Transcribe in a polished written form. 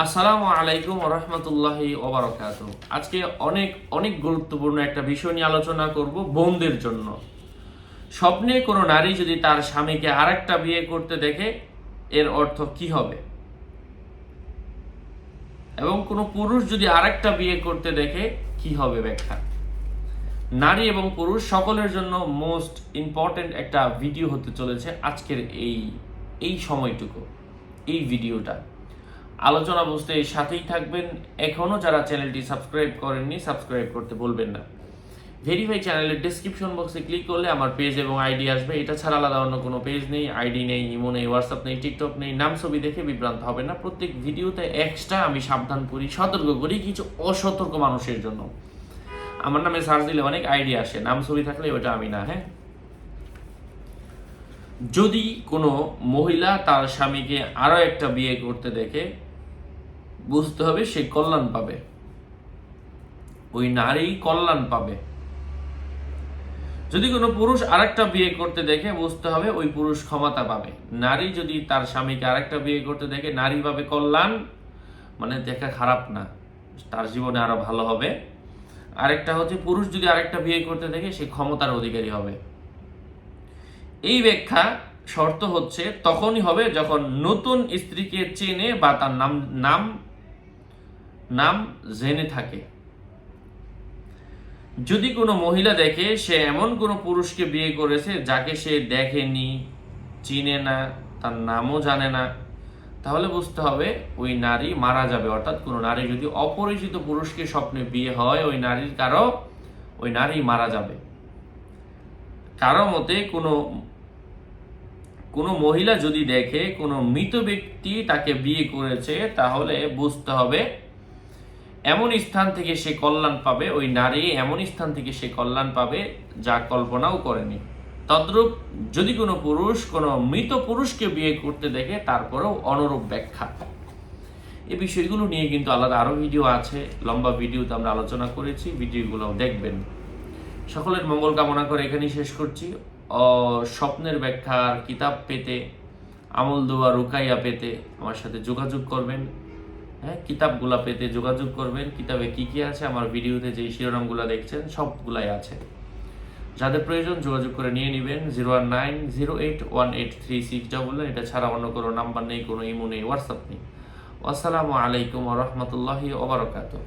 আসসালামু আলাইকুম রহমতুল্লাহি ওবারাকাতু। আজকে অনেক অনেক গুরুত্বপূর্ণ একটা বিষয় নিয়ে আলোচনা করব বোনদের জন্য। স্বপ্নে কোনো নারী যদি তার স্বামীকে আরেকটা বিয়ে করতে দেখে এর অর্থ কি হবে, এবং কোনো পুরুষ যদি আরেকটা বিয়ে করতে দেখে কি হবে ব্যাখ্যা। নারী এবং পুরুষ সকলের জন্য মোস্ট ইম্পর্টেন্ট একটা ভিডিও হতে চলেছে আজকের এই সময়টুকু, এই ভিডিওটা। আলোচনা বুঝতে সাথেই থাকবেন। এখনও যারা চ্যানেলটি সাবস্ক্রাইব করেননি সাবস্ক্রাইব করতে ভুলবেন না। ভেরিফাই চ্যানেলের ডেসক্রিপশন বক্সে ক্লিক করলে আমার পেজ এবং আইডি আসবে। এটা ছাড়া আলাদা অন্য কোনো পেজ নেই, আইডি নেই, ইমো নেই, হোয়াটসঅ্যাপ নেই, টিকটক নেই। নাম ছবি দেখে বিভ্রান্ত হবে না। প্রত্যেক ভিডিওতে এক্সট্রা আমি সাবধান করি, সতর্ক করি কিছু অসতর্ক মানুষের জন্য। আমার নামে সার্চ দিলে অনেক আইডি আসে, নাম ছবি থাকলে ওটা আমি না। হ্যাঁ, যদি কোনো মহিলা তার স্বামীকে আরো একটা বিয়ে করতে দেখে বুঝতে হবে সে কল্যাণ পাবে, ওই নারী কল্যাণ পাবে। যদি কোনো পুরুষ আরেকটা বিয়ে করতে দেখে বুঝতে হবে ওই পুরুষ ক্ষমতা পাবে। নারী যদি তার স্বামীকে আরেকটা বিয়ে করতে দেখে নারী পাবে কল্যাণ, মানে দেখা খারাপ না, তার জীবনে আরো ভালো হবে। আরেকটা হচ্ছে পুরুষ যদি আরেকটা বিয়ে করতে দেখে সে ক্ষমতার অধিকারী হবে। এই ব্যাখ্যা শর্ত হচ্ছে তখনই হবে যখন নতুন স্ত্রীকে চেনে বা তার নাম নাম নাম জেনে থাকে। যদি কোনো মহিলা দেখে সে এমন কোনো পুরুষকে বিয়ে করেছে যাকে সে দেখেনি, চিনে না, তার নামও জানে না, তাহলে বুঝতে হবে ওই নারী মারা যাবে। অর্থাৎ কোনো নারী যদি অপরিচিত পুরুষকে স্বপ্নে বিয়ে হয় ওই নারী মারা যাবে। কারো মতে কোনো মহিলা যদি দেখে কোনো মৃত ব্যক্তি তাকে বিয়ে করেছে তাহলে বুঝতে হবে এমন স্থান থেকে সে কল্যাণ পাবে, ওই নারী এমন স্থান থেকে সে কল্যাণ পাবে যা কল্পনাও করেনি। তদ্রূপ যদি কোনো পুরুষ কোনো মৃত পুরুষকে বিয়ে করতে দেখে তারপরেও অনুরূপ ব্যাখ্যা। এই বিষয়গুলো নিয়ে কিন্তু আলাদা আরো ভিডিও আছে, লম্বা ভিডিওতে আমরা আলোচনা করেছি, ভিডিওগুলো দেখবেন। সকলের মঙ্গল কামনা করে এখানেই শেষ করছি। স্বপ্নের ব্যাখ্যার কিতাব পেতে, আমল দোয়া রুকাইয়া পেতে আমার সাথে যোগাযোগ করবেন। হ্যাঁ, কিতাবগুলা পেতে যোগাযোগ করবেন। কিতাবে কি কি আছে আমার ভিডিওতে যে শিরোনামগুলো দেখছেন সবগুলাই আছে। যাদের প্রয়োজন যোগাযোগ করে নিয়ে নেবেন। 01908183699। এটা ছাড়া অন্য কোনো নাম্বার নেই, কোনো ইমো নেই, হোয়াটসঅ্যাপ নেই। আসসালামু আলাইকুম ওয়া রাহমাতুল্লাহি ওয়া বারাকাতুহু।